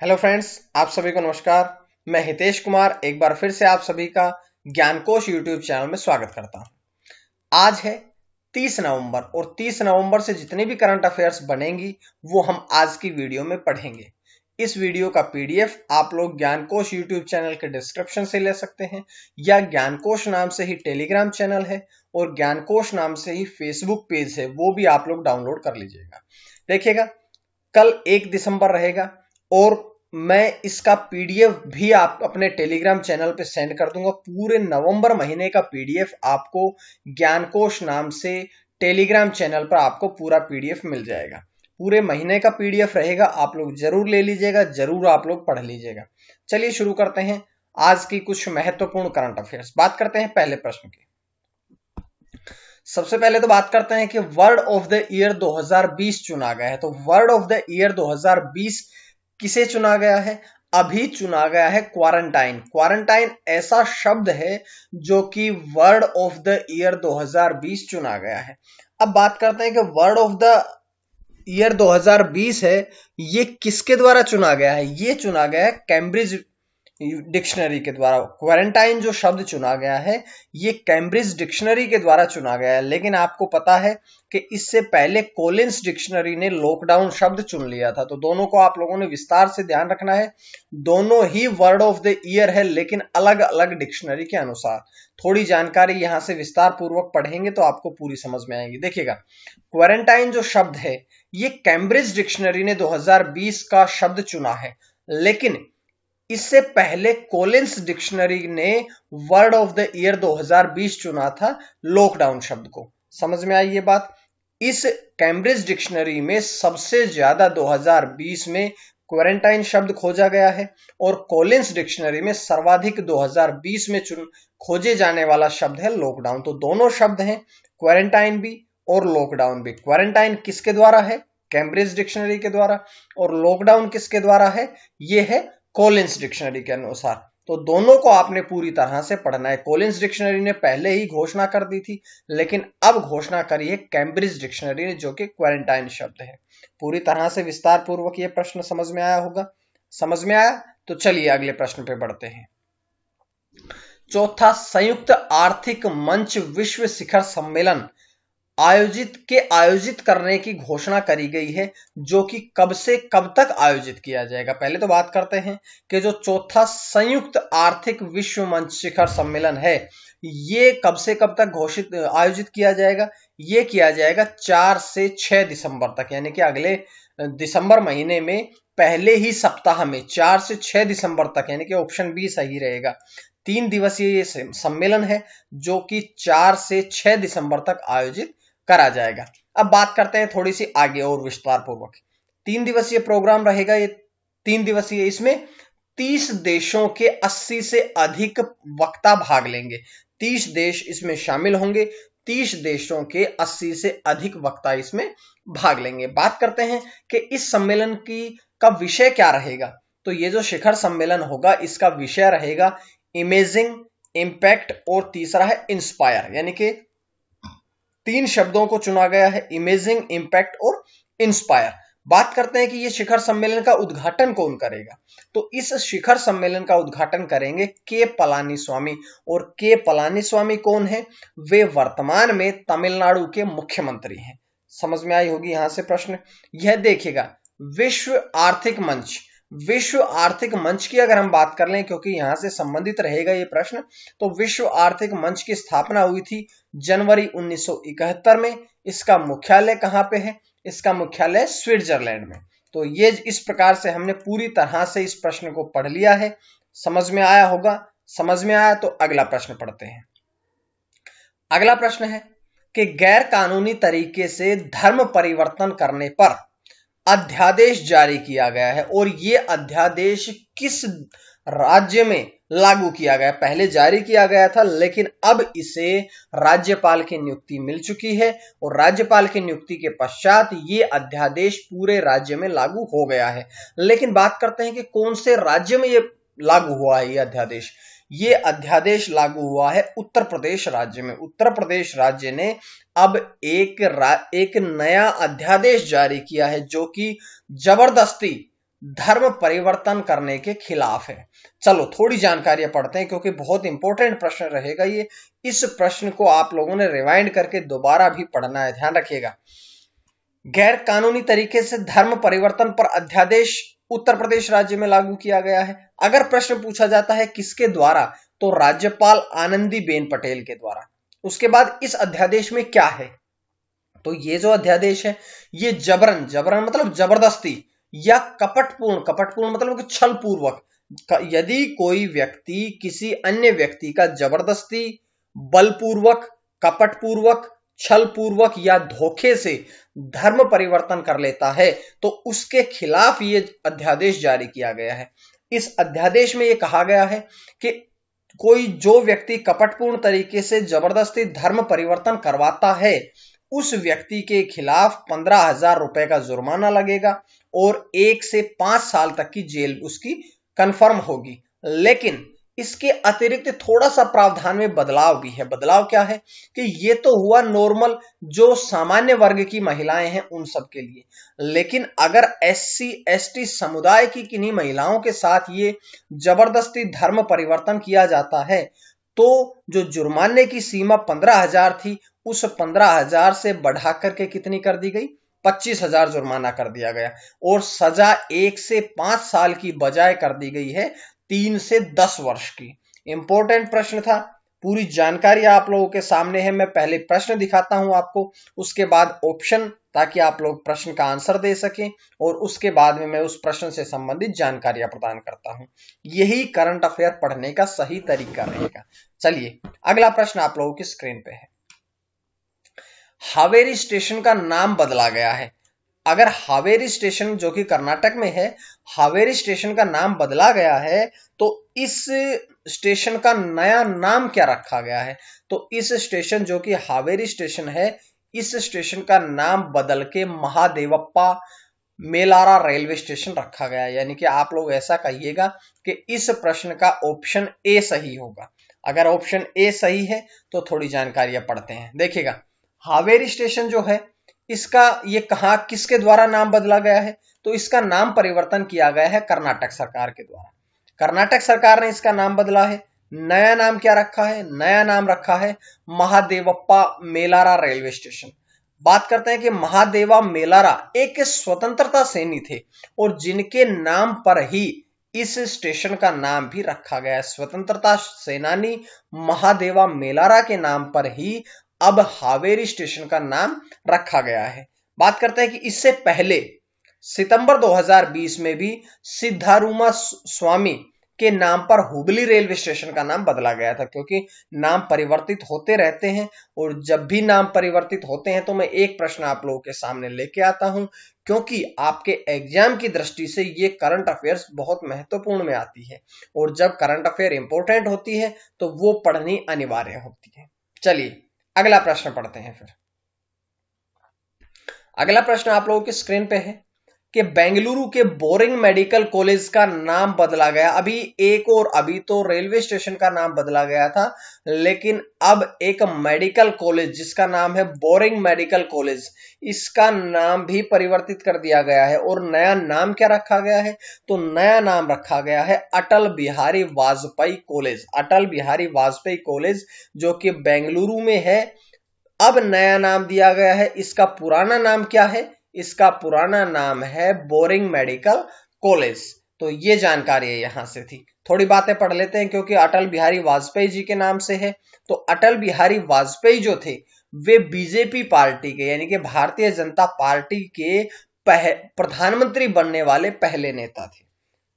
Hello friends, आप सभी को नमस्कार। मैं हितेश कुमार एक बार फिर से आप सभी का ज्ञानकोश यूट्यूब चैनल में स्वागत करता हूं। आज है 30 नवंबर और 30 नवंबर से जितनी भी करंट अफेयर्स बनेंगी वो हम आज की वीडियो में पढ़ेंगे। इस वीडियो का पीडीएफ आप लोग ज्ञानकोश यूट्यूब चैनल के डिस्क्रिप्शन से ले सकते हैं या ज्ञानकोश नाम से ही टेलीग्राम चैनल है और ज्ञानकोश नाम से ही फेसबुक पेज है, वो भी आप लोग डाउनलोड कर लीजिएगा। देखिएगा, कल 1 दिसंबर रहेगा और मैं इसका पीडीएफ भी आप अपने टेलीग्राम चैनल पे सेंड कर दूंगा। पूरे नवंबर महीने का पीडीएफ आपको ज्ञानकोश नाम से टेलीग्राम चैनल पर आपको पूरा पीडीएफ मिल जाएगा। पूरे महीने का पीडीएफ रहेगा, आप लोग जरूर ले लीजिएगा, जरूर आप लोग पढ़ लीजिएगा। चलिए शुरू करते हैं आज की कुछ महत्वपूर्ण करंट अफेयर्स। बात करते हैं पहले प्रश्न की। सबसे पहले तो बात करते हैं कि वर्ड ऑफ द ईयर 2020 चुना गया है। तो वर्ड ऑफ द ईयर 2020 किसे चुना गया है? अभी चुना गया है क्वारंटाइन। क्वारंटाइन ऐसा शब्द है जो कि वर्ड ऑफ द ईयर 2020 चुना गया है। अब बात करते हैं कि वर्ड ऑफ द ईयर 2020 है, ये किसके द्वारा चुना गया है? ये चुना गया है कैम्ब्रिज डिक्शनरी के द्वारा। क्वारंटाइन जो शब्द चुना गया है ये कैम्ब्रिज डिक्शनरी के द्वारा चुना गया है, लेकिन आपको पता है कि इससे पहले कोलिंस डिक्शनरी ने लॉकडाउन शब्द चुन लिया था। तो दोनों को आप लोगों ने विस्तार से ध्यान रखना है। दोनों ही वर्ड ऑफ द ईयर है, लेकिन अलग अलग डिक्शनरी के अनुसार। थोड़ी जानकारी यहां से विस्तार पूर्वक पढ़ेंगे तो आपको पूरी समझ में आएगी। देखिएगा, क्वारंटाइन जो शब्द है ये कैम्ब्रिज डिक्शनरी ने 2020 का शब्द चुना है, लेकिन इससे पहले कोलिंस डिक्शनरी ने वर्ड ऑफ द ईयर 2020 चुना था लॉकडाउन शब्द को। समझ में आई ये बात? इस कैम्ब्रिज डिक्शनरी में सबसे ज्यादा 2020 में क्वारंटाइन शब्द खोजा गया है और कोलिंस डिक्शनरी में सर्वाधिक 2020 में खोजे जाने वाला शब्द है लॉकडाउन। तो दोनों शब्द हैं, क्वारंटाइन भी और लॉकडाउन भी। क्वारंटाइन किसके द्वारा है? कैम्ब्रिज डिक्शनरी के द्वारा। और लॉकडाउन किसके द्वारा है? ये है कोलिंस डिक्शनरी के अनुसार। तो दोनों को आपने पूरी तरह से पढ़ना है। कोलिंस डिक्शनरी ने पहले ही घोषणा कर दी थी, लेकिन अब घोषणा करी है कैम्ब्रिज डिक्शनरी ने, जो कि क्वारंटाइन शब्द है। पूरी तरह से विस्तार पूर्वक ये प्रश्न समझ में आया होगा। समझ में आया? तो चलिए अगले प्रश्न पे बढ़ते हैं। चौथा, संयुक्त आर्थिक मंच विश्व शिखर सम्मेलन आयोजित करने की घोषणा करी गई है, जो कि कब से कब तक आयोजित किया जाएगा। पहले तो बात करते हैं कि जो चौथा संयुक्त आर्थिक विश्व मंच शिखर सम्मेलन है ये कब से कब तक आयोजित किया जाएगा। ये किया जाएगा 4 से 6 दिसंबर तक, यानी कि अगले दिसंबर महीने में पहले ही सप्ताह में 4 से 6 दिसंबर तक, यानी कि ऑप्शन बी सही रहेगा। 3 दिवसीय ये सम्मेलन है जो कि 4 से 6 दिसंबर तक आयोजित करा जाएगा। अब बात करते हैं थोड़ी सी आगे और विस्तार पूर्वक। 3 दिवसीय प्रोग्राम रहेगा ये। 3 दिवसीय, इसमें 30 देशों के 80 से अधिक वक्ता भाग लेंगे। 30 देश इसमें शामिल होंगे। 30 देशों के 80 से अधिक वक्ता इसमें भाग लेंगे। बात करते हैं कि इस सम्मेलन का विषय क्या रहेगा। तो ये जो शिखर सम्मेलन होगा इसका विषय रहेगा इमेजिंग, इंपैक्ट और तीसरा है इंस्पायर। यानी कि 3 शब्दों को चुना गया है, इमेजिंग, इंपैक्ट और इंस्पायर। बात करते हैं कि ये शिखर सम्मेलन का उद्घाटन कौन करेगा। तो इस शिखर सम्मेलन का उद्घाटन करेंगे के पलानीस्वामी। और के पलानीस्वामी कौन है? वे वर्तमान में तमिलनाडु के मुख्यमंत्री हैं। समझ में आई होगी यहां से प्रश्न। यह देखिएगा, विश्व आर्थिक मंच, विश्व आर्थिक मंच की अगर हम बात कर लें, क्योंकि यहां से संबंधित रहेगा ये प्रश्न, तो विश्व आर्थिक मंच की स्थापना हुई थी जनवरी 1971 में। इसका मुख्यालय कहां पे है? इसका मुख्यालय स्विट्जरलैंड में। तो ये इस प्रकार से हमने पूरी तरह से इस प्रश्न को पढ़ लिया है। समझ में आया होगा। समझ में आया तो अगला प्रश्न पढ़ते हैं। अगला प्रश्न है कि गैर कानूनी तरीके से धर्म परिवर्तन करने पर अध्यादेश जारी किया गया है और यह अध्यादेश किस राज्य में लागू किया गया? पहले जारी किया गया था, लेकिन अब इसे राज्यपाल की नियुक्ति मिल चुकी है और राज्यपाल की नियुक्ति के पश्चात ये अध्यादेश पूरे राज्य में लागू हो गया है। लेकिन बात करते हैं कि कौन से राज्य में ये लागू हुआ है। ये अध्यादेश लागू हुआ है उत्तर प्रदेश राज्य में। उत्तर प्रदेश राज्य ने अब एक नया अध्यादेश जारी किया है जो कि जबरदस्ती धर्म परिवर्तन करने के खिलाफ है। चलो थोड़ी जानकारियां पढ़ते हैं क्योंकि बहुत इंपॉर्टेंट प्रश्न रहेगा ये। इस प्रश्न को आप लोगों ने रिवाइंड करके दोबारा भी पढ़ना है, ध्यान रखिएगा। गैर कानूनी तरीके से धर्म परिवर्तन पर अध्यादेश उत्तर प्रदेश राज्य में लागू किया गया है। अगर प्रश्न पूछा जाता है किसके द्वारा, तो राज्यपाल आनंदीबेन पटेल के द्वारा। उसके बाद इस अध्यादेश में क्या है, तो ये जो अध्यादेश है ये जबरन जबरन मतलब जबरदस्ती या कपटपूर्ण मतलब कि छल पूर्वक, यदि कोई व्यक्ति किसी अन्य व्यक्ति का जबरदस्ती, बलपूर्वक, कपटपूर्वक, छल पूर्वक या धोखे से धर्म परिवर्तन कर लेता है तो उसके खिलाफ ये अध्यादेश जारी किया गया है। इस अध्यादेश में ये कहा गया है कि कोई जो व्यक्ति कपटपूर्ण तरीके से जबरदस्ती धर्म परिवर्तन करवाता है उस व्यक्ति के खिलाफ 15,000 रुपए का जुर्माना लगेगा और 1 से 5 साल तक की जेल उसकी कंफर्म होगी। लेकिन इसके अतिरिक्त थोड़ा सा प्रावधान में बदलाव भी है। बदलाव क्या है कि ये तो हुआ नॉर्मल जो सामान्य वर्ग की महिलाएं हैं उन सब के लिए, लेकिन अगर SC ST समुदाय की किन्हीं महिलाओं के साथ ये जबरदस्ती धर्म परिवर्तन किया जाता है तो जो जुर्माने की सीमा 15,000 थी उस 15,000 से बढ़ा करके कितनी कर दी गई, 25,000 जुर्माना कर दिया गया और सजा 1 से 5 साल की बजाय कर दी गई है 3 से 10 वर्ष की। इंपॉर्टेंट प्रश्न था, पूरी जानकारी आप लोगों के सामने है। मैं पहले प्रश्न दिखाता हूं आपको, उसके बाद ऑप्शन, ताकि आप लोग प्रश्न का आंसर दे सकें और उसके बाद में मैं उस प्रश्न से संबंधित जानकारियां प्रदान करता हूं। यही करंट अफेयर पढ़ने का सही तरीका रहेगा। चलिए अगला प्रश्न आप लोगों की स्क्रीन पे है। हावेरी स्टेशन का नाम बदला गया है। अगर हावेरी स्टेशन जो कि कर्नाटक में है, हावेरी स्टेशन का नाम बदला गया है तो इस स्टेशन का नया नाम क्या रखा गया है, तो इस स्टेशन जो कि हावेरी स्टेशन है इस स्टेशन का नाम बदल के महादेवप्पा मेलारा रेलवे स्टेशन रखा गया है। यानी कि आप लोग ऐसा कहिएगा कि इस प्रश्न का ऑप्शन ए सही होगा। अगर ऑप्शन ए सही है तो थोड़ी जानकारियां पढ़ते हैं। देखिएगा हावेरी स्टेशन जो है इसका ये कहां किसके द्वारा नाम बदला गया है, तो इसका नाम परिवर्तन किया गया है कर्नाटक सरकार के द्वारा। कर्नाटक सरकार ने इसका नाम बदला है। नया नाम क्या रखा है, नया नाम रखा है महादेवप्पा मेलारा रेलवे स्टेशन। बात करते हैं कि महादेवा मेलारा एक स्वतंत्रता सेनी थे और जिनके नाम पर ही इस स्टेशन का नाम भी रखा गया है। स्वतंत्रता सेनानी महादेवा मेलारा के नाम पर ही अब हावेरी स्टेशन का नाम रखा गया है। बात करते हैं कि इससे पहले सितंबर 2020 में भी सिद्धारूमा स्वामी के नाम पर हुबली रेलवे स्टेशन का नाम बदला गया था, क्योंकि नाम परिवर्तित होते रहते हैं और जब भी नाम परिवर्तित होते हैं तो मैं एक प्रश्न आप लोगों के सामने लेके आता हूं, क्योंकि आपके एग्जाम की दृष्टि से ये करंट अफेयर्स बहुत महत्वपूर्ण में आती है और जब करंट अफेयर इंपॉर्टेंट होती है तो वो पढ़नी अनिवार्य होती है। चलिए अगला प्रश्न पढ़ते हैं। फिर अगला प्रश्न आप लोगों की स्क्रीन पे है कि बेंगलुरु के बोरिंग मेडिकल कॉलेज का नाम बदला गया। अभी तो रेलवे स्टेशन का नाम बदला गया था, लेकिन अब एक मेडिकल कॉलेज जिसका नाम है बोरिंग मेडिकल कॉलेज, इसका नाम भी परिवर्तित कर दिया गया है। और नया नाम क्या रखा गया है, तो नया नाम रखा गया है अटल बिहारी वाजपेयी कॉलेज। अटल बिहारी वाजपेयी कॉलेज जो कि बेंगलुरु में है, अब नया नाम दिया गया है। इसका पुराना नाम क्या है, इसका पुराना नाम है बोरिंग मेडिकल कॉलेज। तो ये जानकारी यहां से थी। थोड़ी बातें पढ़ लेते हैं क्योंकि अटल बिहारी वाजपेयी जी के नाम से है। तो अटल बिहारी वाजपेयी जो थे वे बीजेपी पार्टी के यानी कि भारतीय जनता पार्टी के प्रधानमंत्री बनने वाले पहले नेता थे।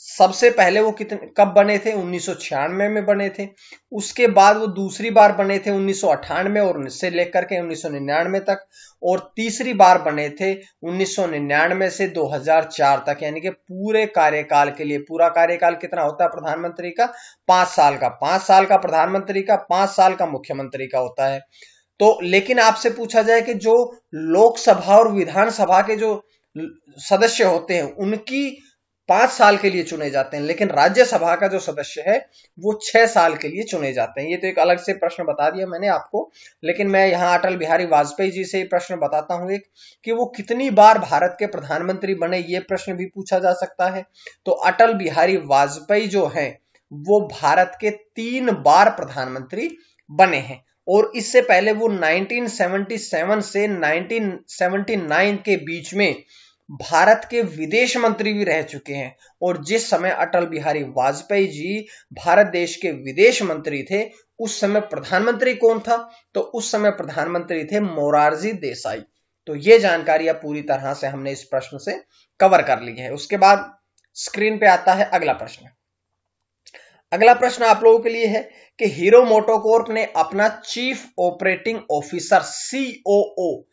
सबसे पहले वो कब बने थे, 1996 में बने थे। उसके बाद वो दूसरी बार बने थे 1998 और से लेकर के 1999 तक, और तीसरी बार बने थे 1999 से 2004 तक। यानी कि पूरे कार्यकाल के लिए, पूरा कार्यकाल कितना होता है प्रधानमंत्री का, 5 साल का। 5 साल का प्रधानमंत्री का, 5 साल का मुख्यमंत्री का होता है। तो लेकिन आपसे पूछा जाए कि जो लोकसभा और विधानसभा के जो सदस्य होते हैं उनकी 5 साल के लिए चुने जाते हैं, लेकिन राज्यसभा का जो सदस्य है वो 6 साल के लिए चुने जाते हैं। ये तो एक अलग से प्रश्न बता दिया मैंने आपको, लेकिन मैं यहाँ अटल बिहारी वाजपेयी जी से ही प्रश्न बताता हूं एक, कि वो कितनी बार भारत के प्रधानमंत्री बने, ये प्रश्न भी पूछा जा सकता है। तो अटल बिहारी वाजपेयी जो है वो भारत के 3 बार प्रधानमंत्री बने हैं, और इससे पहले वो 1977 से 1979 के बीच में भारत के विदेश मंत्री भी रह चुके हैं। और जिस समय अटल बिहारी वाजपेयी जी भारत देश के विदेश मंत्री थे, उस समय प्रधानमंत्री कौन था? तो उस समय प्रधानमंत्री थे मोरारजी देसाई। तो ये जानकारियां पूरी तरह से हमने इस प्रश्न से कवर कर ली है। उसके बाद स्क्रीन पे आता है अगला प्रश्न। अगला प्रश्न आप लोगों के लिए है कि हीरो मोटोकॉर्प ने अपना चीफ ऑपरेटिंग ऑफिसर सीओओ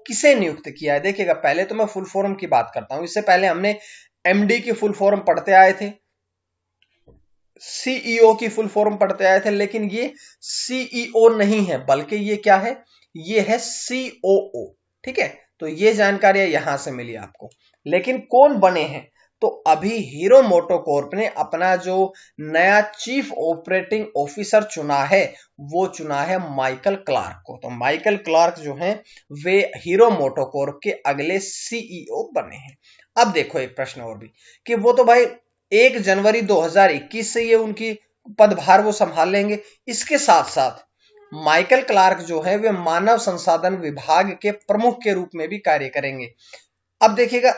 किसे नियुक्त किया है? देखिएगा, पहले तो मैं फुल फॉर्म की बात करता हूं, इससे पहले हमने एमडी की फुल फॉर्म पढ़ते आए थे, सीईओ की फुल फॉर्म पढ़ते आए थे, लेकिन ये सीईओ नहीं है, बल्कि ये क्या है? ये है सीओओ। ठीक है, तो ये जानकारी यहां से मिली आपको। लेकिन कौन बने हैं? तो अभी हीरो मोटोकॉर्प ने अपना जो नया चीफ ऑपरेटिंग ऑफिसर चुना है, वो चुना है माइकल क्लार्क को। तो माइकल क्लार्क जो हैं वे हीरो मोटोकॉर्प के अगले सीईओ बने हैं। अब देखो एक प्रश्न और भी, कि वो तो भाई 1 जनवरी 2021 से ये उनकी पदभार वो संभाल लेंगे। इसके साथ साथ माइकल क्लार्क जो है वे मानव संसाधन विभाग के प्रमुख के रूप में भी कार्य करेंगे। अब देखिएगा,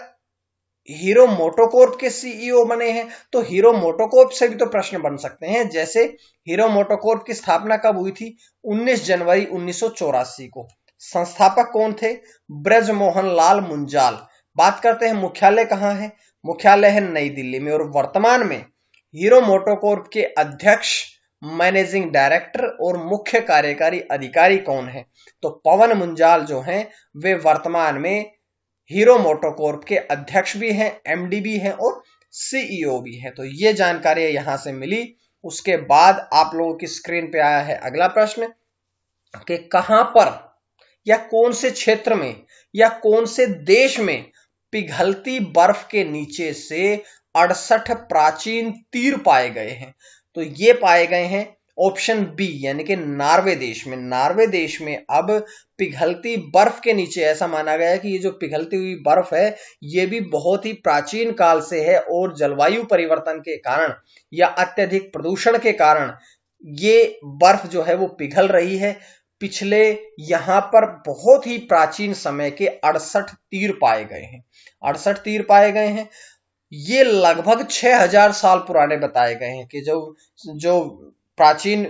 हीरो मोटोकॉर्प के सीईओ बने हैं, तो हीरो मोटोकॉर्प से भी तो प्रश्न बन सकते हैं। जैसे हीरो मोटोकॉर्प की स्थापना कब हुई थी? 19 जनवरी 1984 को। संस्थापक कौन थे? ब्रजमोहन लाल मुंजाल। बात करते हैं मुख्यालय कहां है? मुख्यालय है नई दिल्ली में। और वर्तमान में हीरो मोटोकॉर्प के अध्यक्ष, मैनेजिंग डायरेक्टर और मुख्य कार्यकारी अधिकारी कौन है? तो पवन मुंजाल जो हैं वे वर्तमान में हीरो मोटोकॉर्प के अध्यक्ष भी हैं, एमडी भी हैं और सीईओ भी हैं। तो ये जानकारी यहां से मिली। उसके बाद आप लोगों की स्क्रीन पे आया है अगला प्रश्न, कि कहां पर या कौन से क्षेत्र में या कौन से देश में पिघलती बर्फ के नीचे से 68 प्राचीन तीर पाए गए हैं? तो ये पाए गए हैं ऑप्शन बी, यानी कि नॉर्वे देश में। नॉर्वे देश में अब पिघलती बर्फ के नीचे ऐसा माना गया है कि ये जो पिघलती हुई बर्फ है ये भी बहुत ही प्राचीन काल से है, और जलवायु परिवर्तन के कारण या अत्यधिक प्रदूषण के कारण ये बर्फ जो है वो पिघल रही है। पिछले यहां पर बहुत ही प्राचीन समय के 68 तीर पाए गए हैं। 68 तीर पाए गए हैं। ये लगभग 6000 साल पुराने बताए गए हैं, कि जो प्राचीन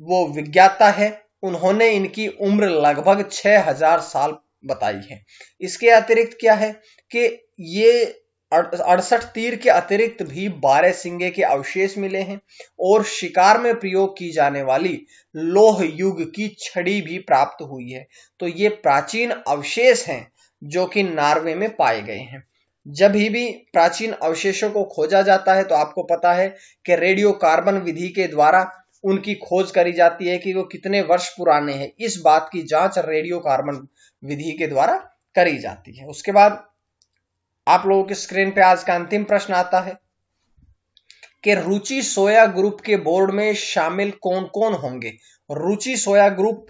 वो विज्ञाता है उन्होंने इनकी उम्र लगभग 6000 साल बताई है। इसके अतिरिक्त क्या है कि ये 68 तीर के अतिरिक्त भी 12 सिंगे के अवशेष मिले हैं, और शिकार में प्रयोग की जाने वाली लौह युग की छड़ी भी प्राप्त हुई है। तो ये प्राचीन अवशेष हैं जो कि नॉर्वे में पाए गए हैं। जब भी प्राचीन अवशेषों को खोजा जाता है तो आपको पता है कि रेडियो कार्बन विधि के द्वारा उनकी खोज करी जाती है कि वो कितने वर्ष पुराने हैं। इस बात की जांच रेडियो कार्बन विधि के द्वारा करी जाती है। उसके बाद आप लोगों की स्क्रीन पे आज का अंतिम प्रश्न आता है कि रुचि सोया ग्रुप के बोर्ड में शामिल कौन कौन होंगे? रुचि सोया ग्रुप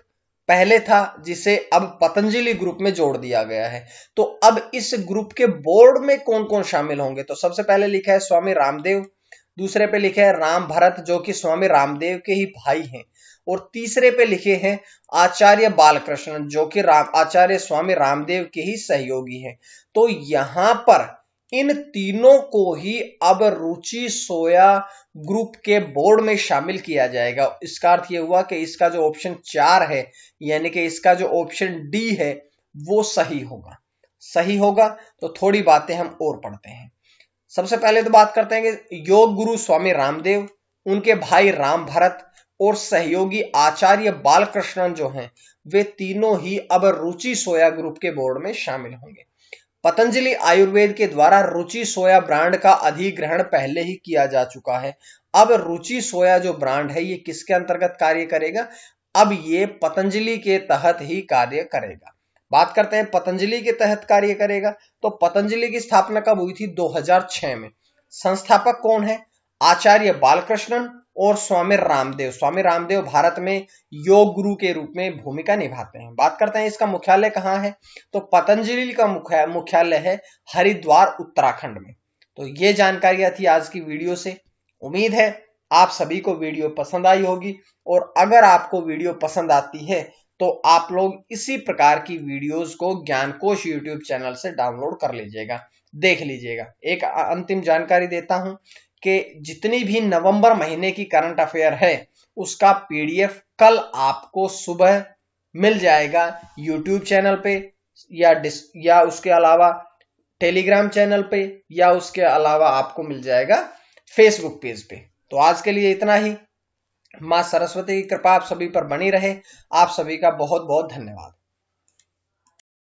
पहले था, जिसे अब पतंजलि ग्रुप में जोड़ दिया गया है। तो अब इस ग्रुप के बोर्ड में कौन कौन शामिल होंगे? तो सबसे पहले लिखा है स्वामी रामदेव, दूसरे पे लिखे हैं राम भरत जो कि स्वामी रामदेव के ही भाई हैं, और तीसरे पे लिखे हैं आचार्य बालकृष्ण जो कि आचार्य स्वामी रामदेव के ही सहयोगी हैं। तो यहां पर इन तीनों को ही अब रुचि सोया ग्रुप के बोर्ड में शामिल किया जाएगा। इसका अर्थ यह हुआ कि इसका जो ऑप्शन 4 है, यानी कि इसका जो ऑप्शन डी है वो सही होगा। तो थोड़ी बातें हम और पढ़ते हैं। सबसे पहले तो बात करते हैं कि योग गुरु स्वामी रामदेव, उनके भाई राम भरत और सहयोगी आचार्य बालकृष्णन जो हैं वे तीनों ही अब रुचि सोया ग्रुप के बोर्ड में शामिल होंगे। पतंजलि आयुर्वेद के द्वारा रुचि सोया ब्रांड का अधिग्रहण पहले ही किया जा चुका है। अब रुचि सोया जो ब्रांड है ये किसके अंतर्गत कार्य करेगा? अब ये पतंजलि के तहत ही कार्य करेगा। बात करते हैं पतंजलि के तहत कार्य करेगा, तो पतंजलि की स्थापना कब हुई थी? 2006 में। संस्थापक कौन है? आचार्य बालकृष्णन और स्वामी रामदेव। स्वामी रामदेव भारत में योग गुरु के रूप में भूमिका निभाते हैं। बात करते हैं इसका मुख्यालय कहाँ है, तो पतंजलि का मुख्यालय है हरिद्वार उत्तराखंड में। तो ये जानकारियां थी आज की वीडियो से। उम्मीद है आप सभी को वीडियो पसंद आई होगी, और अगर आपको वीडियो पसंद आती है तो आप लोग इसी प्रकार की वीडियोस को ज्ञानकोश यूट्यूब चैनल से डाउनलोड कर लीजिएगा, देख लीजिएगा। एक अंतिम जानकारी देता हूं कि जितनी भी नवंबर महीने की करंट अफेयर है उसका पीडीएफ कल आपको सुबह मिल जाएगा यूट्यूब चैनल पे, या उसके अलावा टेलीग्राम चैनल पे, या उसके अलावा आपको मिल जाएगा फेसबुक पेज पे। तो आज के लिए इतना ही। मां सरस्वती की कृपा आप सभी पर बनी रहे। आप सभी का बहुत बहुत धन्यवाद।